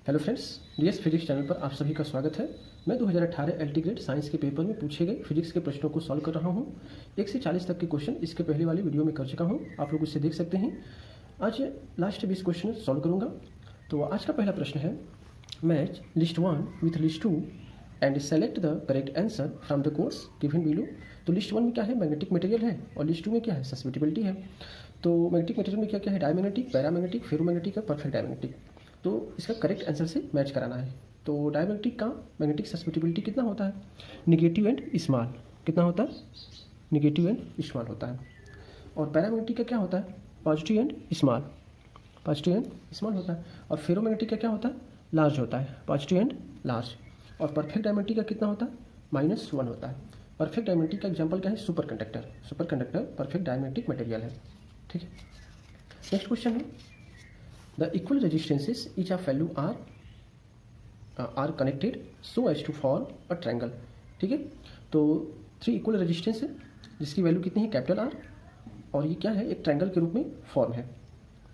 Hello friends, DS physics channel पर आप सभी का स्वागत है। मैं 2018 एलटी ग्रेड साइंस के पेपर में पूछे गए फिजिक्स के प्रश्नों को सॉल्व कर रहा हूं। 1 से 40 तक के क्वेश्चन इसके पहले वाली वीडियो में कर चुका हूं, आप लोग उससे देख सकते हैं। आज लास्ट 20 क्वेश्चन सॉल्व करूंगा। तो आज का पहला प्रश्न है, match list 1 with list 2 and select the correct answer from the codes given below. तो लिस्ट 1 में क्या है, मैग्नेटिक मटेरियल है, और लिस्ट 2 में क्या है, सस्पेटिबिलिटी है। तो मैग्नेटिक मटेरियल में क्या क्या है, डायमैग्नेटिक, पैरामैग्नेटिक, फेरोमैग्नेटिक और परफेक्ट डायमैग्नेटिक। तो इसका करेक्ट आंसर से मैच कराना है। तो डायमैग्नेटिक का मैग्नेटिक सस्पेटिबिलिटी कितना होता है, निगेटिव एंड स्मॉल। कितना होता है, निगेटिव एंड स्मॉल होता है। और पैरामैग्नेटिक का क्या होता है, positive and small, positive and small होता है। और फेरोमैग्नेटिक का क्या होता है, लार्ज होता है, पॉजिटिव एंड लार्ज। और परफेक्ट डायमैग्नेटिक का कितना होता है, -1 होता है। परफेक्ट डायमैग्नेटिक का एग्जाम्पल क्या है, super conductor. Super conductor perfect diamagnetic material है। ठीक है, नेक्स्ट क्वेश्चन है, the equal resistances each of value are connected so as to form a triangle। ठीक है, तो 3 इक्वल रेजिस्टेंस है जिसकी वैल्यू कितनी है, कैपिटल आर, और ये क्या है, एक ट्रायंगल के रूप में फॉर्म है।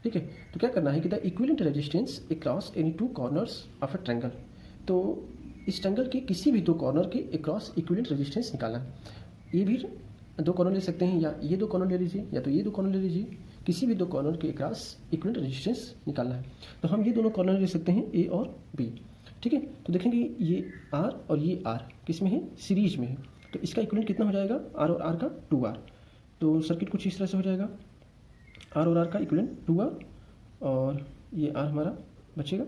ठीक है, तो क्या करना है कि the equivalent resistance across any 2 corners of a triangle. तो इस ट्रायंगल के किसी भी 2 कॉर्नर के अक्रॉस इक्विवेलेंट रेजिस्टेंस निकालना है। ये भी 2 कॉर्नर ले सकते हैं, या ये 2 कॉर्नर ले लीजिए, या तो ये 2 कॉर्नर ले लीजिए। किसी भी 2 कॉर्नर के अक्रॉस इक्विवेलेंट रेजिस्टेंस निकालना है। तो हम ये दोनों कॉर्नर ले सकते हैं, ए और बी। ठीक है, तो देखेंगे ये आर और ये आर किस में है, सीरीज में है। तो इसका इक्विवेलेंट कितना हो जाएगा, आर और आर का 2r। तो सर्किट कुछ इस तरह से हो जाएगा, आर और आर का इक्विवेलेंट 2r, और ये आर हमारा बचेगा,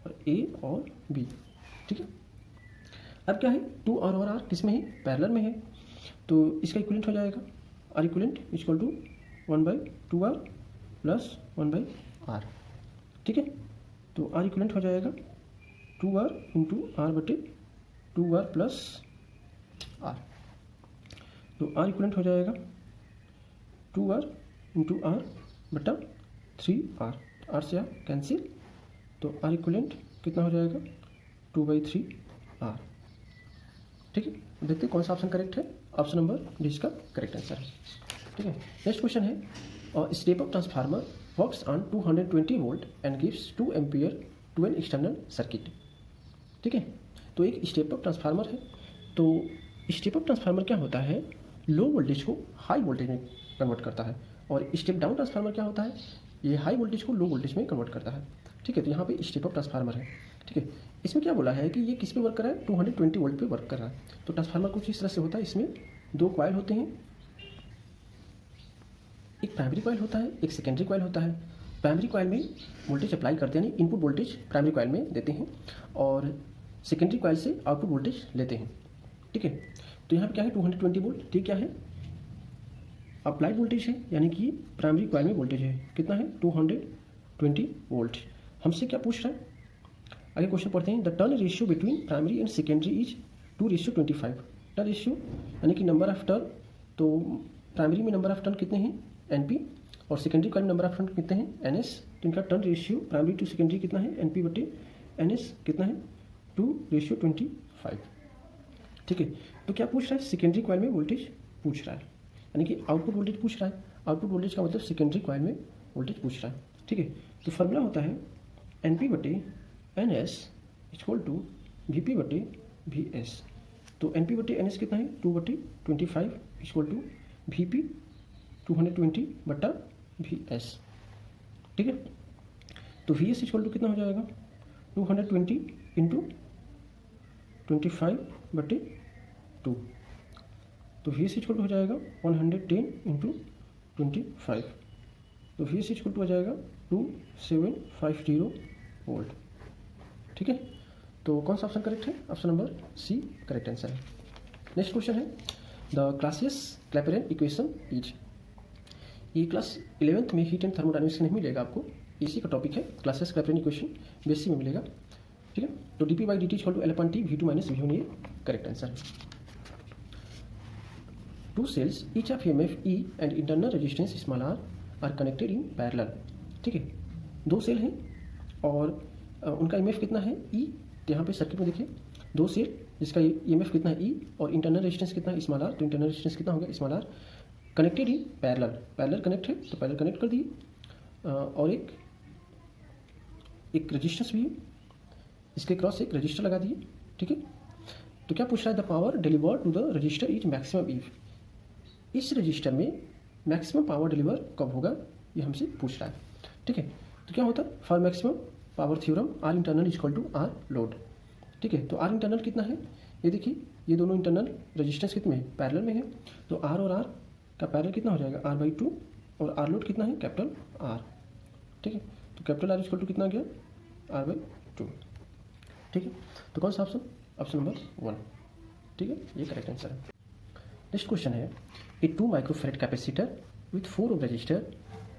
और ए और बी। ठीक है, अब क्या है, 2r और आर किस में है, पैरेलल में है। तो इसका इक्विवेलेंट हो जाएगा, R equivalent equal to 1/2r plus 1/r। ठीक है, तो आर इक्विवेलेंट हो जाएगा 2r इंटू आर बटे 2r प्लस आर। तो आर इक्विवेलेंट हो जाएगा 2r इंटू आर बटा 3r। आर से आर कैंसिल, तो आर इक्विवेलेंट कितना हो जाएगा, 2/3r। ठीक है, देखते हैं कौन सा ऑप्शन करेक्ट है। ऑप्शन नंबर डी इसका करेक्ट आंसर है। ठीक है, नेक्स्ट क्वेश्चन है, step up transformer works on 220 volt and gives 2 ampere to an external circuit. ठीक है, तो एक स्टेप अप ट्रांसफार्मर है। तो स्टेप अप ट्रांसफार्मर क्या होता है, लो वोल्टेज को हाई वोल्टेज में कन्वर्ट करता है। और स्टेप डाउन ट्रांसफार्मर क्या होता है, ये हाई वोल्टेज को लो वोल्टेज में कन्वर्ट करता है। ठीक है, तो यहाँ पे स्टेप अप ट्रांसफार्मर है। ठीक है, इसमें क्या बोला है कि ये किस पे वर्क कर रहा है, 220 वोल्ट पे वर्क कर रहा है। तो ट्रांसफार्मर कुछ इस तरह से होता है, इसमें 2 कॉइल होते हैं, एक प्राइमरी कॉइल होता है, एक सेकेंडरी कॉइल होता है। प्राइमरी कॉइल में वोल्टेज अप्लाई करते हैं, यानी इनपुट वोल्टेज प्राइमरी कॉइल में देते हैं, और सेकेंडरी कॉइल से आउटपुट वोल्टेज लेते हैं। ठीक है, तो यहाँ पे क्या है, 220 वोल्ट। ठीक, क्या है, अप्लाइड वोल्टेज है, यानी कि प्राइमरी कॉइल में वोल्टेज है, कितना है, 220 वोल्ट। हमसे क्या पूछ रहा है, आगे क्वेश्चन पढ़ते हैं। The turn ratio between primary and secondary is 2:25। Turn ratio यानी कि नंबर ऑफ टर्न। तो प्राइमरी में नंबर ऑफ टर्न कितने हैं, NP, और सेकेंडरी कॉइल में नंबर ऑफ टर्न कितने हैं, NS। तो इनका turn ratio primary to secondary कितना है, NP बटे NS कितना है, 2:25। ठीक है, तो क्या पूछ रहा है, सेकेंडरी कॉइल में वोल्टेज पूछ रहा है, यानी कि आउटपुट वोल्टेज पूछ रहा है। आउटपुट वोल्टेज का मतलब सेकेंडरी कॉइल में वोल्टेज पूछ रहा है। ठीक है, तो फॉर्मूला होता है NP बटे NS इक्वल टू VP बटे VS। तो NP बटे NS कितना है, 2/25 इक्वल टू VP 220 बटा VS। ठीक है, तो VS इक्वल टू कितना हो जाएगा, 220 इंटू 25 बटे 2। तो VS इक्वल टू हो जाएगा 110 इंटू 25। तो VS इक्वल टू हो जाएगा 2750 वोल्ट। ठीक है, तो कौन सा ऑप्शन करेक्ट है, option number C correct answer है। नेक्स्ट क्वेश्चन है, the Clausius Clapeyron equation is. ये क्लास 11th में हीट एंड थर्मोडायनेमिक्स नहीं मिलेगा आपको, इसी का टॉपिक है, क्लासियस क्लैपेरन इक्वेशन बेसिक में मिलेगा। ठीक है, तो dp/dt equal to L/T V2 - V1, ये करेक्ट आंसर है। 2 cells each of EMF E and internal resistance small r are connected in parallel। ठीक है, 2 सेल हैं और उनका EMF कितना है, E। तो यहाँ पे सर्किट में देखिए 2 सेल जिसका EMF कितना है, E, और इंटरनल रेजिस्टेंस कितना है, स्मॉल r। तो इंटरनल रेजिस्टेंस कितना होगा, small r। Connected in parallel, parallel connect है तो पैरेलल कनेक्ट कर दिए, और एक एक रजिस्टेंस भी है, इसके क्रॉस एक रजिस्टर लगा दिए, ठीक है। तो क्या पूछ रहा है, the power deliver to the resistor is maximum if, इस रजिस्टर में मैक्सिमम पावर डिलीवर कब होगा, ये हमसे पूछ रहा है, ठीक है। तो क्या होता है, for maximum power theorem R internal is equal to R load, ठीक है। तो आर इंटरनल कितना है, ये देखिए ये दोनों इंटरनल रजिस्टेंस कितने में, पैरेलल में है, तो आर और आर का पैरेलल कितना हो जाएगा, R/2, और आर लोड कितना है, कैपिटल आर, ठीक है। तो कैपिटल आर इक्वल टू कितना गया, R/2, ठीक है। तो कौन सा ऑप्शन, ऑप्शन नंबर 1, ठीक है, ये करेक्ट आंसर है। नेक्स्ट क्वेश्चन है, a 2 microfarad capacitor with 4 ohm resistor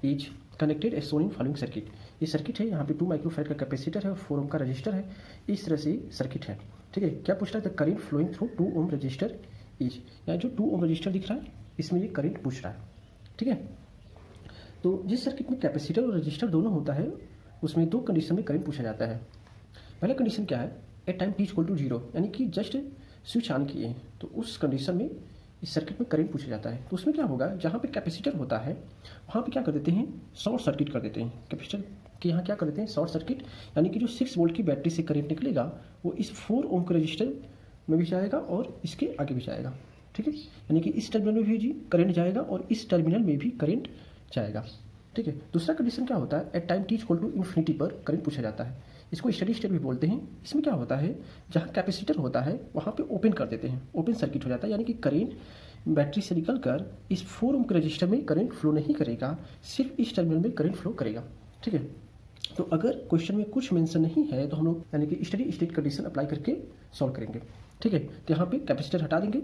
is connected as shown in following circuit, ये सर्किट है, यहाँ पे 2 माइक्रोफैरेड का कैपेसिटर है और 4 ओम का रजिस्टर है, इस तरह से सर्किट है, ठीक है। क्या पूछ रहा है, the current flowing through 2 ohm resistor is, यहाँ जो 2 ओम रजिस्टर दिख रहा है इसमें ये करंट पूछ रहा है, ठीक है। तो जिस सर्किट में कैपेसिटर और रजिस्टर दोनों होता है उसमें 2 कंडीशन में करंट पूछा जाता है। पहला कंडीशन क्या है, at time t equal to 0, यानी कि जस्ट स्विच ऑन किए तो उस कंडीशन में इस सर्किट में करंट पूछा जाता है। तो उसमें क्या होगा, जहाँ पे कैपेसिटर होता है वहाँ पे क्या कर देते हैं, शॉर्ट सर्किट कर देते हैं, कैपेसिटर के यहाँ क्या कर देते हैं, शॉर्ट सर्किट, यानी कि जो 6 वोल्ट की बैटरी से करंट निकलेगा वो इस 4 ओम के रजिस्टर में भी जाएगा और इसके आगे भी जाएगा, ठीक है। यानी कि इस टर्मिनल में भी करंट जाएगा और इस टर्मिनल में भी करंट जाएगा, ठीक है। दूसरा कंडीशन क्या होता है, at time t equal to infinity पर करंट पूछा जाता है, इसको स्टडी स्टेट भी बोलते हैं। इसमें क्या होता है, जहाँ कैपेसिटर होता है वहाँ पे ओपन कर देते हैं, ओपन सर्किट हो जाता है, यानी कि करंट बैटरी से निकल कर इस 4 ओम के रजिस्टर में करंट फ्लो नहीं करेगा, सिर्फ इस टर्मिनल में करंट फ्लो करेगा, ठीक है। तो अगर क्वेश्चन में कुछ मेंशन नहीं है तो हम लोग यानी कि स्टडी स्टेट कंडीशन अप्लाई करके सॉल्व करेंगे, ठीक है। तो यहाँ पे कैपेसिटर हटा देंगे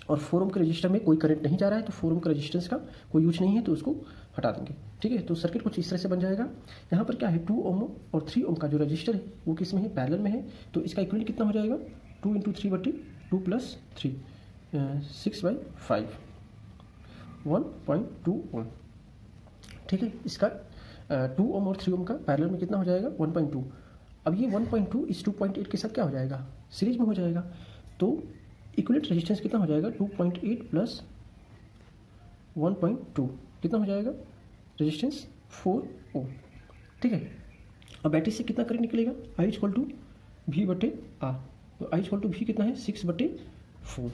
और 4 ओम के रजिस्टर में कोई करंट नहीं जा रहा है, तो 4 ओम के रजिस्टेंस का कोई यूज नहीं है तो उसको हटा देंगे, ठीक है। तो सर्किट कुछ इस तरह से बन जाएगा। यहाँ पर क्या है, 2 ओम और 3 ओम का जो रजिस्टर है वो किस में है, पैरेलल में है, तो इसका इक्विवेलेंट कितना हो जाएगा, 2 × 3/2 + 3 6/5 1.2 ओम, ठीक है। इसका 2 ओम और 3 ओम का पैरेलल में कितना हो जाएगा, 1.2। अब ये 1.2 इस 2.8 के साथ क्या हो जाएगा, सीरीज में हो जाएगा, तो इक्विवेलेंट रेजिस्टेंस कितना हो जाएगा, 2.8 + 1.2 कितना हो जाएगा, रेजिस्टेंस 4 ओम, ठीक है। अब बैटरी से कितना करंट निकलेगा, I = V/R, तो I = V कितना है, 6/4,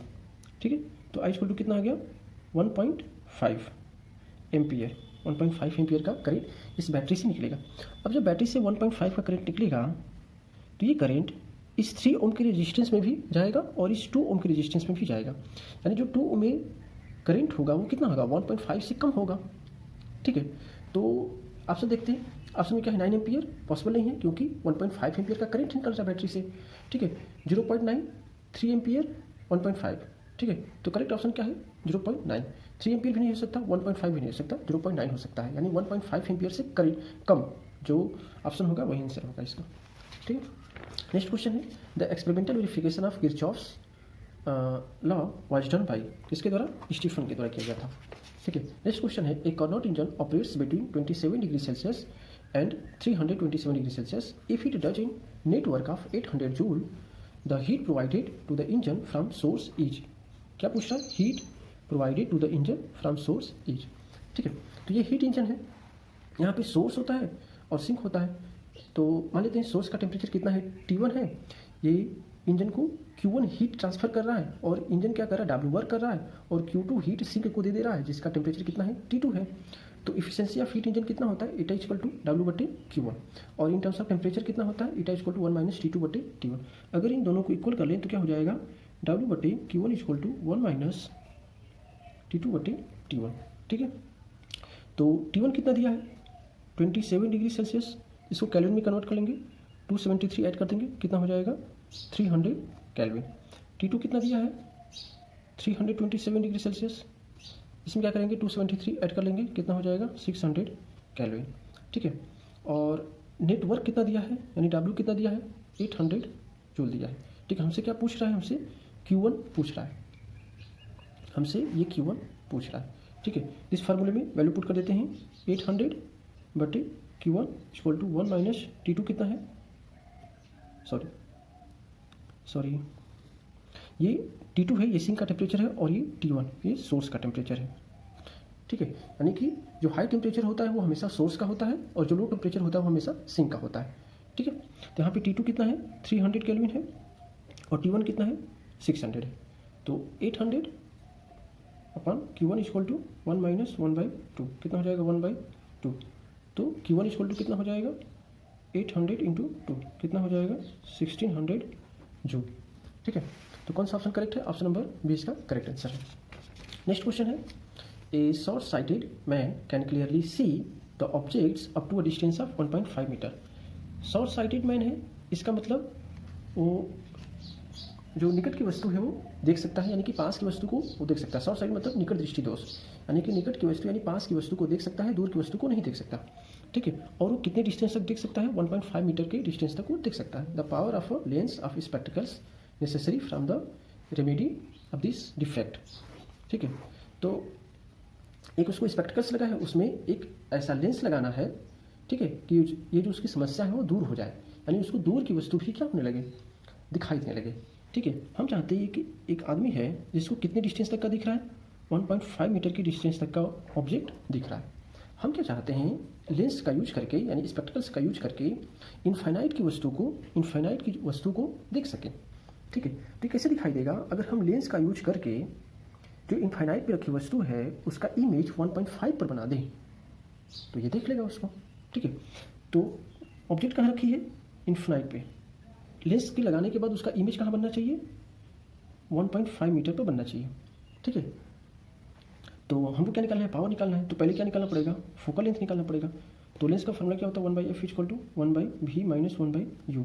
ठीक है। तो I = कितना आ गया, 1.5 एम्पियर, 1.5 एम्पियर का करंट इस बैटरी से निकलेगा। अब जब बैटरी से 1.5 का करंट निकलेगा तो ये करंट इस 3 ओम के रेजिस्टेंस में भी जाएगा और इस 2 ओम के रेजिस्टेंस में भी जाएगा, यानी जो 2 ओम में करंट होगा वो कितना होगा, 1.5 से कम होगा, ठीक है। तो ऑप्शन देखते हैं, ऑप्शन में क्या है, 9 एम्पियर पॉसिबल नहीं है क्योंकि 1.5 एम्पियर का करंट निकल रहा है बैटरी से, ठीक है। 0.9, 3 एम्पियर, 1.5, ठीक है। तो करेक्ट ऑप्शन क्या है, 0.9, 3 एम्पियर भी नहीं हो सकता, 1.5 भी नहीं हो सकता, 0.9 हो सकता है, यानी 1.5 एम्पियर से कम जो ऑप्शन होगा वही आंसर होगा इसका, ठीक है। नेक्स्ट क्वेश्चन है, the experimental verification of Kirchhoff's law was done by, किसके द्वारा, स्टीफन के द्वारा किया गया था, ठीक है। नेक्स्ट क्वेश्चन है, a Carnot engine operates between 27 degree Celsius and 327 degree Celsius if it does an net work of 800 joule, the heat provided to the engine from source is, क्या पूछ रहा है, heat provided to the engine from source is, ठीक है। तो ये heat engine है, यहाँ पे सोर्स होता है और सिंक होता है, तो मान लेते हैं सोर्स का टेम्परेचर कितना है, T1 है, ये इंजन को Q1 हीट ट्रांसफर कर रहा है और इंजन क्या कर रहा है, W वर्क कर रहा है, और Q2 हीट सिंक को दे रहा है जिसका टेम्परेचर कितना है, T2 है। तो इफिशिएंसी ऑफ हीट इंजन कितना होता है, ईटा इक्वल टू W/Q1, और इन टर्म्स ऑफ टेम्परेचर कितना होता है, ईटा इक्वल टू 1 - T2/T1। अगर इन दोनों को इक्वल कर लें तो क्या हो जाएगा, W/Q1 इक्वल टू 1 - T2/T1, ठीक है। तो T1 कितना दिया है, 27 डिग्री सेल्सियस, इसको कैलोरी में कन्वर्ट कर लेंगे, 273 ऐड कर देंगे, कितना हो जाएगा, 300 केल्विन। T2 कितना दिया है, 327 डिग्री सेल्सियस, इसमें क्या करेंगे, 273 ऐड कर लेंगे, कितना हो जाएगा, 600 केल्विन, ठीक है। और नेटवर्क कितना दिया है, यानी W कितना दिया है, 800 जूल दिया है, ठीक है। हमसे क्या पूछ रहा है, हमसे Q1 पूछ रहा है, हमसे ये Q1 पूछ रहा है, ठीक है। इस फार्मूले में वैल्यू पुट कर देते हैं, 800/Q1 इक्वल टू 1 - T2 कितना है, सॉरी ये T2 है, ये सिंक का टेम्परेचर है, और ये T1 ये सोर्स का टेम्परेचर है, ठीक है। यानी कि जो हाई टेम्परेचर होता है वो हमेशा सोर्स का होता है और जो लो टेम्परेचर होता है वो हमेशा सिंक का होता है, ठीक है। तो यहाँ पे T2 कितना है 300 केल्विन है और T1 कितना है 600 है। तो 800 upon Q1 equal to 1 minus 1/2 कितना हो जाएगा 1/2। तो Q1 इक्वल टू कितना हो जाएगा 800 इंटू 2 कितना हो जाएगा 1600 जूल। ठीक है। तो कौन सा ऑप्शन करेक्ट है? ऑप्शन नंबर 20 का करेक्ट आंसर है। नेक्स्ट क्वेश्चन है, a short sighted man can clearly see the objects up to a distance of 1.5 metre. Short sighted man है, इसका मतलब वो जो निकट की वस्तु है वो देख सकता है, यानी कि पास की वस्तु को वो देख सकता है। शॉर्ट साइड मतलब निकट दृष्टि दोष, यानी कि निकट की वस्तु यानी पास की वस्तु को देख सकता है, दूर की वस्तु को नहीं देख सकता। ठीक है। और वो कितने डिस्टेंस तक देख सकता है? 1.5 मीटर के डिस्टेंस तक वो देख सकता है। The power of a lens of spectacles necessary from the remedy of this defect. ठीक है। तो एक उसको स्पेक्टिकल्स लगा है, उसमें एक ऐसा लेंस लगाना है, ठीक है, कि ये जो उसकी समस्या है वो दूर हो जाए, यानी उसको दूर की वस्तु भी क्या होने लगे, दिखाई देने लगे। ठीक है। हम चाहते हैं कि एक आदमी है जिसको कितने डिस्टेंस तक का दिख रहा है 1.5 मीटर की डिस्टेंस तक का ऑब्जेक्ट दिख रहा है। हम क्या चाहते हैं, लेंस का यूज करके यानी स्पेक्टिकल्स का यूज करके इनफाइनाइट की वस्तु को देख सकें। ठीक है। तो कैसे दिखाई देगा? अगर हम लेंस का यूज करके जो इनफाइनाइट पे रखी वस्तु है उसका इमेज 1.5 पर बना दें तो ये देख लेगा उसको। ठीक है। तो ऑब्जेक्ट कहाँ रखी है? इनफाइनाइट पे। लेंस के लगाने के बाद उसका इमेज कहाँ बनना चाहिए? 1.5 मीटर पर बनना चाहिए। ठीक है। तो हमको क्या निकालना है? पावर निकालना है। तो पहले क्या निकालना पड़ेगा? फोकल लेंथ निकालना पड़ेगा। तो लेंस का फॉर्मूला क्या होता है? 1/f equal to 1/v minus 1/u।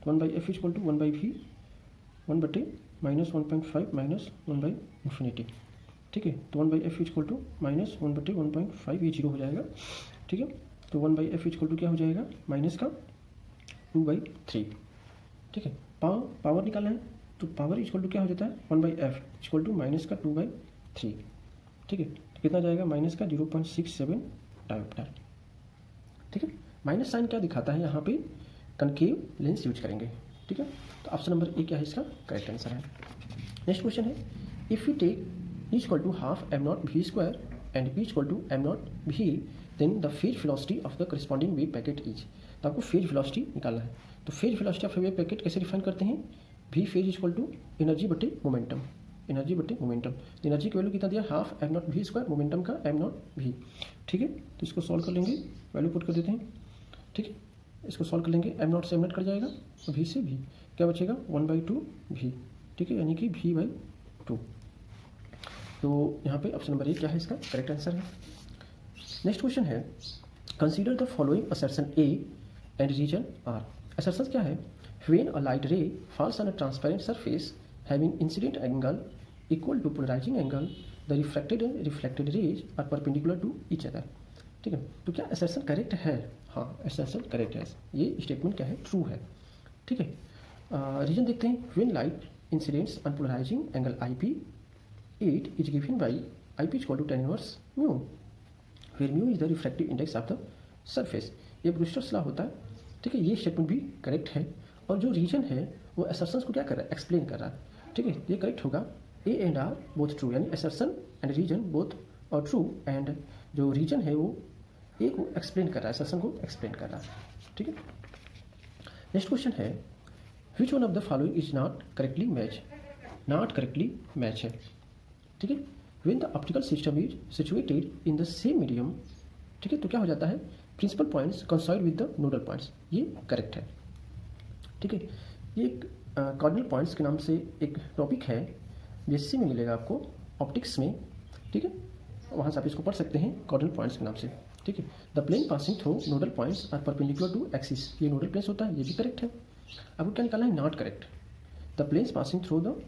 तो 1/f equal to 1/v 1/- 1.5 minus 1/∞। ठीक है। तो 1/f इक्वल टू माइनस 1/1.5 ये 0 हो जाएगा। ठीक है। तो 1/f इक्वल टू क्या हो जाएगा? माइनस का 2/3। ठीक है। पावर निकालना है तो पावर इक्वल टू क्या हो जाता है? 1/f इक्वल टू माइनस का 2/3। ठीक है। तो कितना जाएगा? माइनस का 0.67 डायोप्टर। ठीक है। माइनस साइन क्या दिखाता है? यहाँ पे कनकेव लेंस यूज करेंगे। ठीक है। तो ऑप्शन नंबर ए क्या है इसका करेक्ट आंसर है। नेक्स्ट क्वेश्चन है, if you take E equal to half m not v square and p equal to m not v then the phase velocity of the corresponding wave packet is. तो आपको phase velocity निकालना है। तो phase velocity of wave packet कैसे define करते हैं? v phase equal to energy बटे momentum. Energy बटे मोमेंटम। एनर्जी की वैल्यू कितना दिया? Half m not v square, momentum का m नॉट v। ठीक है। तो इसको सॉल्व कर लेंगे, वैल्यू पुट कर देते हैं। ठीक है। इसको सॉल्व कर लेंगे, m नॉट से m नॉट कट जाएगा और v से v क्या बचेगा? 1/2 v। ठीक है। यानी कि v/2। तो यहाँ पे ऑप्शन नंबर ए क्या है इसका करेक्ट आंसर है। नेक्स्ट क्वेश्चन है, consider the following assertion A and reason R. Assertion क्या है? When a light ray falls on a transparent surface having incident angle equal to polarising angle the reflected and reflected rays are perpendicular to each other. ठीक है। तो क्या assertion correct है? हाँ, assertion correct है। ये स्टेटमेंट क्या है? ट्रू है। ठीक है। रीजन देखते हैं, when light incidents on polarising angle I P 8 is given by IP is equal to tan inverse mu, where mu is the refractive index of the surface। ये ब्रूस्टर्स लॉ होता है। ठीक है। ये स्टेटमेंट भी correct है। और जो रीजन है वो असर्शंस को क्या कर रहा है? एक्सप्लेन कर रहा है। ठीक है। ये करेक्ट होगा। A and R both true, यानी असर्शन एंड रीजन बोथ और ट्रू, एंड जो रीजन है वो ए को एक्सप्लेन कर रहा है, असर्शन को एक्सप्लेन कर रहा है। ठीक है। नेक्स्ट क्वेश्चन है, which one of the following is not correctly match. Not correctly match है। ठीक है। When the optical system is situated in the same medium. ठीक है। तो क्या हो जाता है? Principal points coincide with the nodal points. ये करेक्ट है। ठीक है। ये एक कार्डिनल पॉइंट्स के नाम से एक टॉपिक है, बीएससी में मिलेगा आपको ऑप्टिक्स में। ठीक है। वहाँ से आप इसको पढ़ सकते हैं कार्डिनल पॉइंट्स के नाम से। ठीक है। The plane passing through nodal points are perpendicular to axis. ये नोडल प्लेन्स होता है, ये भी करेक्ट है। आपको क्या निकालना है? Not correct. The planes passing through the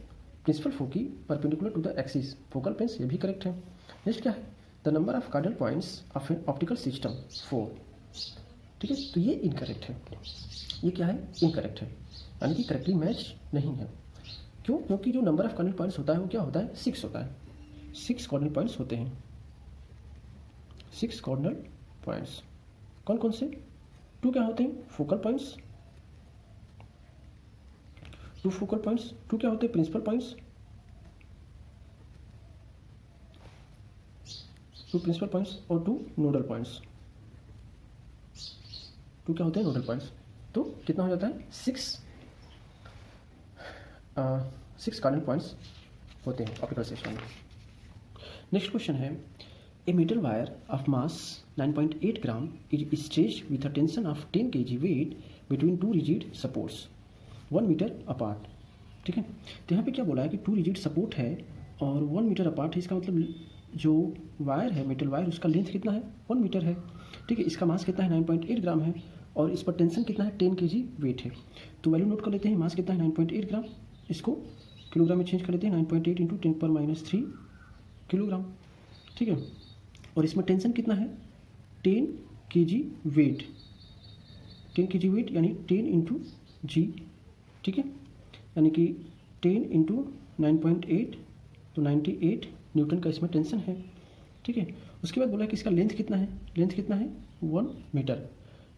principal foci perpendicular to the axis, focal planes, ये भी करेक्ट है। नेक्स्ट क्या है? The number of cardinal points of an optical system 4। ठीक है। तो ये इनकरेक्ट है। ये क्या है? इनकरेक्ट है, यानी कि करेक्टली मैच नहीं है। क्यों? क्योंकि जो नंबर ऑफ कार्डिनल पॉइंट्स होता है वो क्या होता है? 6 होता है। 6 कार्डिनल पॉइंट्स होते हैं। 6 कार्डिनल पॉइंट्स कौन कौन से? 2 क्या होते हैं? Focal points. 2 focal points. 2 क्या होते हैं? Principal points. 2 प्रिंसिपल पॉइंट्स और 2 नोडल पॉइंट्स। 2 क्या होते हैं? Nodal points. तो कितना हो जाता है 6 कार्डन पॉइंट्स होते हैं ऑप्टिकल सेक्शन में। नेक्स्ट क्वेश्चन है a metal wire of mass 9.8 gram is stretched with a tension of 10 kg weight between two rigid supports 1 metre apart. ठीक है, तो यहाँ पे क्या बोला है कि 2 रिजिड सपोर्ट है और 1 मीटर अपार्ट है। इसका मतलब जो वायर है मेटल वायर उसका लेंथ कितना है 1 मीटर है। ठीक है, इसका मास कितना है 9.8 ग्राम है और इस पर टेंशन कितना है 10 kg वेट है। तो वैल्यू नोट कर लेते हैं, मास कितना है 9.8 ग्राम, इसको किलोग्राम में चेंज कर लेते हैं 9.8 इंटू 10⁻³ किलोग्राम। ठीक है, और इसमें टेंशन कितना है 10 kg वेट, 10 kg वेट यानी 10 इंटू जी। ठीक है, यानी कि 10 इंटू 9.8 तो 98 न्यूटन का इसमें टेंशन है। ठीक है, उसके बाद बोला है कि इसका लेंथ कितना है, लेंथ कितना है 1 मीटर।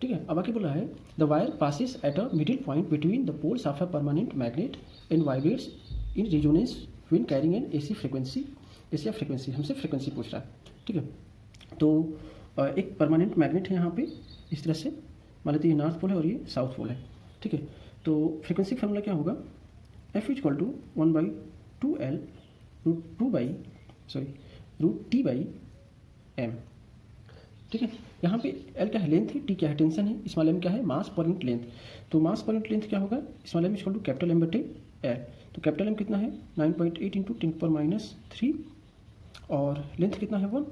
ठीक है, अब आगे बोला है the wire passes at a middle point between the poles of a permanent magnet and vibrates in resonance when carrying an AC frequency. AC frequency, हमसे फ्रीक्वेंसी पूछ रहा है। ठीक है, तो एक परमानेंट मैग्नेट है यहाँ पे इस तरह से, मान लेते हैं ये नॉर्थ पोल है और ये साउथ पोल है। ठीक है, तो फ्रीक्वेंसी फार्मूला क्या होगा F = 1/2L √T/m। ठीक है, यहाँ पे L क्या है लेंथ है, T क्या है टेंशन है, स्मॉल m क्या है मास पर यूनिट लेंथ। तो मास पर यूनिट लेंथ क्या होगा स्मॉल m = कैपिटल M/L। तो कैपिटल M कितना है 9.8 इंटू 10⁻³ और लेंथ कितना है 1,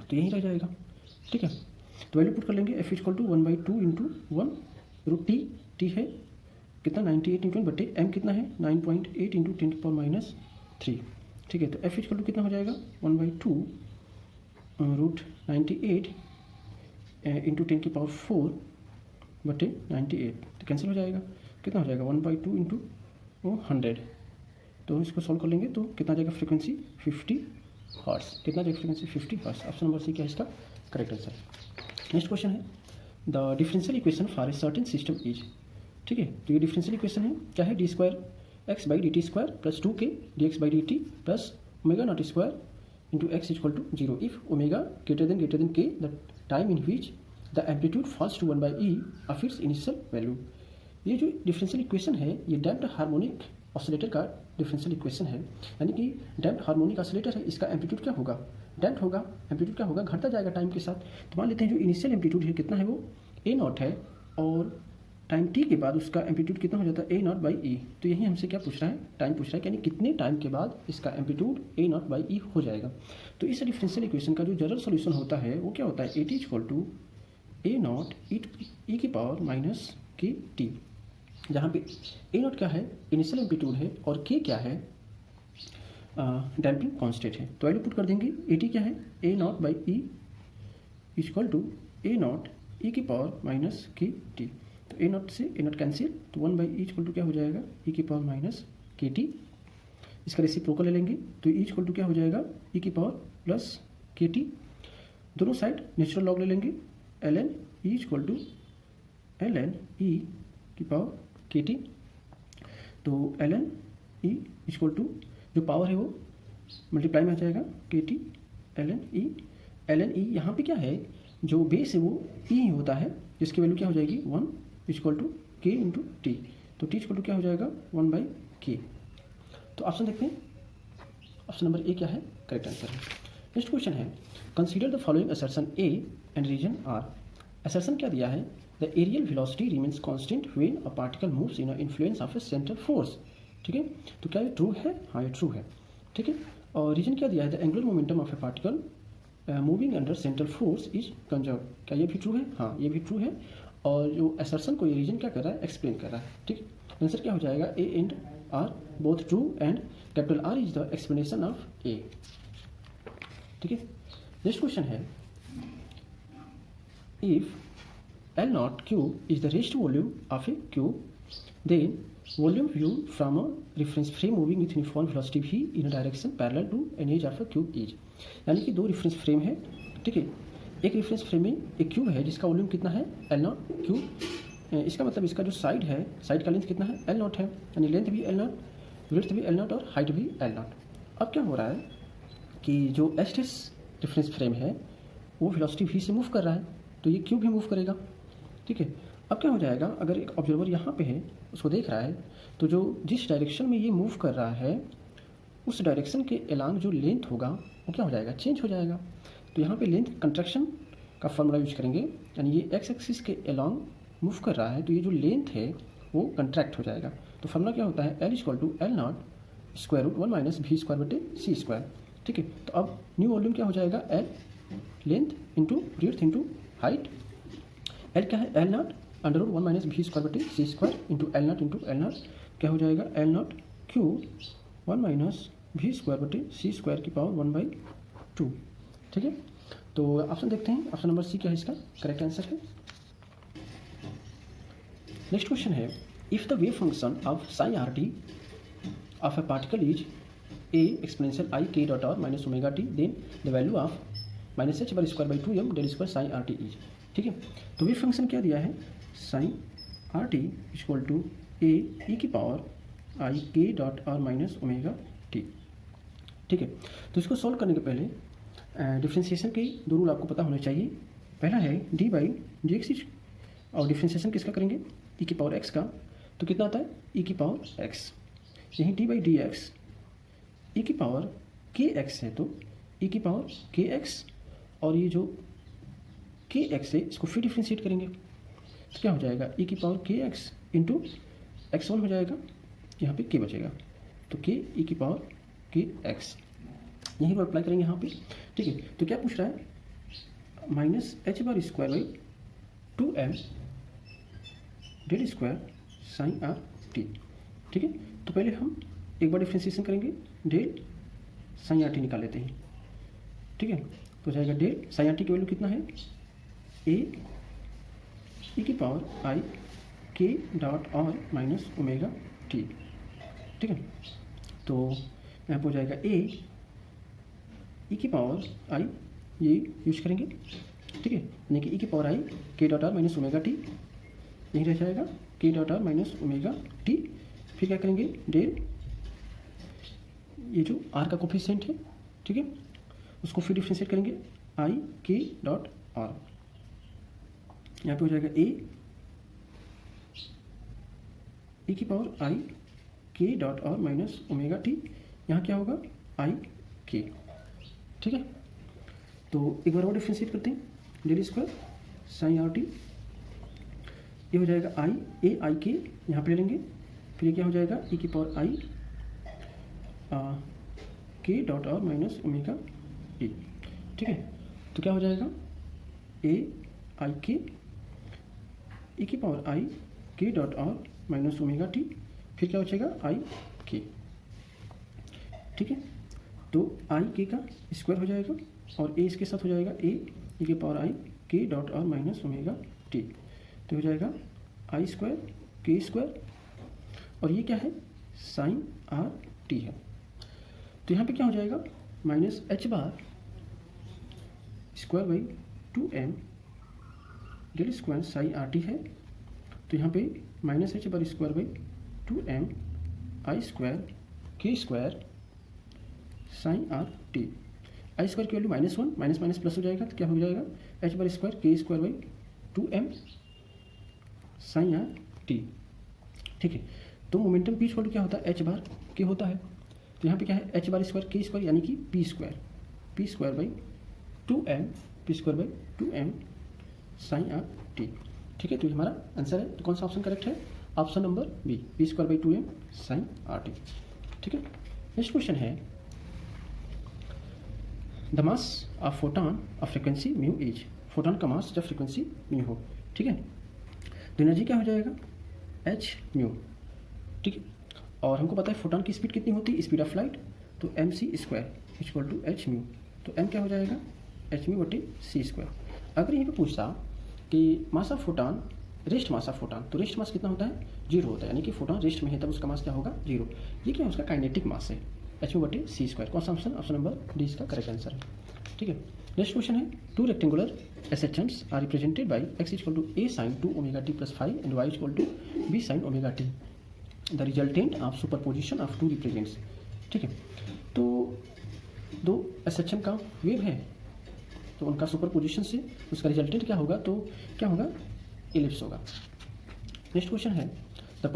तो यही रह जाएगा। ठीक है, तो वैल्यू पुट कर लेंगे F = 1/2 इंटू 1 √T। T है कितना 98 इंटू बटे M कितना है 9.8 इंटू 10⁻³ ठीक है, तो F = कितना हो जाएगा 1/2 √98 इंटू 10⁴ बटे 98, तो कैंसिल हो जाएगा, कितना हो जाएगा 1/2 इंटू 100। तो इसको सॉल्व कर लेंगे तो कितना जाएगा फ्रीक्वेंसी 50 हर्ट्ज। कितना जाएगा frequency 50 hertz. Option number C क्या है इसका करेक्ट आंसर। नेक्स्ट क्वेश्चन है the differential equation for a certain system is. ठीक है, तो ये डिफरेंशियल इक्वेशन है क्या है d² x/dt² + 2k dx/dt plus ω02 into x = 0 if omega greater than k the time in which the amplitude falls to 1/e of its initial value. ये जो differential equation है ये डैम्प्ड हार्मोनिक ऑसिलेटर का differential equation है, यानी कि damped harmonic oscillator है, इसका एम्पलीट्यूड क्या होगा डैम्प्ड होगा, एम्पलीट्यूड क्या होगा घटता जाएगा टाइम के साथ। तो मान लेते हैं जो इनिशियल एम्पलीट्यूड है कितना है वो a0 है और टाइम t के बाद उसका एम्पलीट्यूड कितना हो जाता है a0/e। तो यही हमसे क्या पूछ रहा है टाइम पूछ रहा है, यानी कितने टाइम के बाद इसका एम्पलीट्यूड a0/e हो जाएगा। तो इस डिफरेंशियल इक्वेशन का जो जनरल सॉल्यूशन होता है वो क्या होता है at = a0 e⁻kt, जहाँ पे a0 क्या है इनिशियल एम्पलीट्यूड है और k क्या है डैम्पिंग कांस्टेंट है। तो वैल्यू पुट कर देंगे at क्या है a0/e = a0 e⁻kt। तो a0 से a0 कैंसिल, तो 1/e = क्या हो जाएगा e⁻kt। इसका रेसिप्रोकल ले लेंगे तो e = क्या हो जाएगा e + kt। दोनों साइड नेचुरल लॉग ले लेंगे ln e = ln e⁻kt। तो ln e = जो पावर है वो मल्टीप्लाई में आ जाएगा kt ln e यहाँ पे क्या है जो बेस है वो e ही होता है, जिसकी वैल्यू क्या हो जाएगी 1 = k इंटू टी। तो t = क्या हो जाएगा 1/k। तो ऑप्शन देखते हैं, ऑप्शन नंबर ए क्या है करेक्ट आंसर है। नेक्स्ट क्वेश्चन है consider the following assertion A and reason R. Assertion क्या दिया है the areal velocity remains constant when a particle moves in influence of a central force. ठीक है, तो क्या ये ट्रू है, हाँ ये ट्रू है। ठीक है, और रीजन क्या दिया है the angular momentum of A particle moving under central force is conserve. क्या ये भी ट्रू है, हाँ ये भी ट्रू है। और जो असर्शन को ये रीजन क्या कर रहा है एक्सप्लेन कर रहा है। ठीक, आंसर क्या हो जाएगा A and R both true and capital R is the explanation of A. ठीक है, नेक्स्ट क्वेश्चन है if L0 cube is the rest volume of a cube, then volume viewed from a reference frame moving with uniform velocity v in a direction parallel to an edge of a cube is। यानी कि दो reference frame है। ठीक है, एक reference frame में एक cube है जिसका वॉल्यूम कितना है L0 क्यूब। इसका मतलब इसका जो साइड है साइड का लेंथ कितना है L0 है, यानी लेंथ भी L0 विड्थ भी L0 और हाइट भी L0। अब क्या हो रहा है कि जो एस रेफरेंस फ्रेम है वो वेलोसिटी v से मूव कर रहा है, तो ये क्यूब भी मूव करेगा। ठीक है, अब क्या हो जाएगा, अगर एक ऑब्जर्वर यहाँ पे है, उसको देख रहा है, तो जो जिस डायरेक्शन में ये मूव कर रहा है उस डायरेक्शन के अलांग जो लेंथ होगा वो क्या हो जाएगा, चेंज हो जाएगा। तो यहाँ पे लेंथ कंट्रैक्शन का फॉर्मूला यूज करेंगे, यानी ये एक्स एक्सिस के अलांग मूव कर रहा है तो ये जो लेंथ है वो कंट्रैक्ट हो जाएगा। तो फॉर्मूला क्या होता है, L = L0 square root 1 minus v square बटे सी स्क्वायर। ठीक है, तो अब न्यू वॉल्यूम क्या हो जाएगा, L length into breadth into height. L क्या है, L0 under root 1 minus v square बटे सी स्क्वायर इंटू L0 क्या हो जाएगा, L0 cube 1 minus v square बटे सी स्क्वायर की पावर 1/2। ठीक है, तो ऑप्शन देखते हैं, ऑप्शन नंबर सी क्या है इसका करेक्ट आंसर है। नेक्स्ट क्वेश्चन है, if the wave function of psi are T of a particle is A exponential I के dot are minus omega T, then the value of minus H bar square by 2m del square psi are T is. ठीक है, तो wave function क्या दिया है, psi are T equal to A ई की power आई के dot are minus omega t. ठीक है, तो इसको सॉल्व करने के पहले डिफ्रेंशिएशन के दो रूल आपको पता होने चाहिए। पहला है डी बाई डी एक्स, और डिफ्रेंशिएशन किसका करेंगे, ई की पावर एक्स का, तो कितना आता है ई की पावर एक्स। यहीं डी बाई डी एक्स ई की पावर के एक्स है, तो ई की पावर के एक्स, और ये जो के एक्स है इसको फिर डिफ्रेंशिएट करेंगे तो क्या हो जाएगा, ई की पावर के एक्स इंटू एक्स वन हो जाएगा, यहाँ पे के बचेगा, तो के ई की पावर के एक्स यहीं पर अप्लाई करेंगे यहाँ पे। ठीक है, तो क्या पूछ रहा है, minus H bar square by 2m del square psi are t. ठीक है, तो पहले हम एक बार डिफ्रेंशिएशन करेंगे, डेल साइन आर टी निकाल लेते हैं। ठीक है, तो जाएगा डेल साइन आर टी की वैल्यू कितना है, ए ई की पावर आई के dot are minus omega t. ठीक है, तो यहाँ पर हो जाएगा ए ई की पावर आई, ये यूज करेंगे। ठीक है, यानी कि ई की पावर आई के dot are minus omega T, यही रह जाएगा के dot are minus omega T. फिर क्या करेंगे, डेल ये जो आर का कोफिशिएंट है, ठीक है, उसको फिर डिफ्रेंशिएट करेंगे, आई के डॉट आर, यहाँ पे हो जाएगा ए ई की पावर आई के dot are minus omega T, यहाँ क्या होगा आई के। ठीक है, तो एक बार और डिफ्रेंशिएट करते हैं, del square psi are t, ये हो जाएगा आई ए आई के यहाँ पे ले लेंगे, फिर ये क्या हो जाएगा ई की पावर आई के dot are minus omega t. ठीक है, तो क्या हो जाएगा ए आई के ई की पावर आई के dot are minus omega T, फिर क्या बचेगा आई के। ठीक है, तो आई के का स्क्वायर हो जाएगा और ए इसके साथ हो जाएगा ए ई की पावर आई के dot are minus omega T, तो हो जाएगा आई स्क्वायर के स्क्वायर, और ये क्या है साइन आर टी है। तो यहाँ पे क्या हो जाएगा, minus H bar square by 2m del square psi are t है, तो यहाँ पे minus H bar square by 2m i square k square psi are t. I square की वैल्यू -1 माइनस माइनस प्लस हो जाएगा, तो क्या हो जाएगा h bar square k square by 2m psi are t. ठीक है, तो मोमेंटम पी इक्वल टू क्या होता है, एच बार के होता है, तो यहाँ पे क्या है h bar square k square यानी कि p square by 2m p square by 2m psi are t. ठीक है, तो ये हमारा आंसर है। तो कौन सा ऑप्शन करेक्ट है, option number B, p square by 2m psi are t. ठीक है, नेक्स्ट क्वेश्चन है, the mass of photon of frequency mu is, photon का मास जब फ्रिक्वेंसी म्यू हो। ठीक है, तो एनर्जी क्या हो जाएगा एच म्यू। ठीक है, और हमको पता है फोटॉन की स्पीड कितनी होती है, स्पीड ऑफ लाइट, तो m c square equal to h mu, तो एम क्या हो जाएगा एच म्यू बटे सी स्क्वायर। अगर यहीं पे पूछता कि मास of photon, rest mass of photon, तो रेस्ट मास कितना होता है 0 होता है, यानी कि फोटॉन रेस्ट में है तब उसका मास क्या होगा 0। ये क्या है उसका काइनेटिक मास है, एच म्यू बटे सी स्क्वायर। कौन सा ऑप्शन, ऑप्शन नंबर डी इसका करेक्ट आंसर है। ठीक है, नेक्स्ट क्वेश्चन है, two rectangular SHMs are represented by X equal to A sine 2 omega T plus 5 and Y equal to B sine omega T, the resultant of superposition of two represents. ठीक है, तो दो एसेचम का wave है, तो उनका superposition से उसका रिजल्टेंट क्या होगा, तो क्या होगा इलिप्स होगा। नेक्स्ट क्वेश्चन है the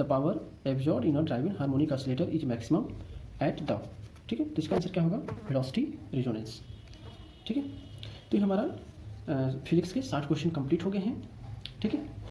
power absorb in a driving harmonic oscillator is maximum at the, ठीक है, तो इसका आंसर क्या होगा, वेलोसिटी रेजोनेंस, ठीक है। तो ये हमारा फिजिक्स के 60 क्वेश्चन कंप्लीट हो गए हैं, ठीक है।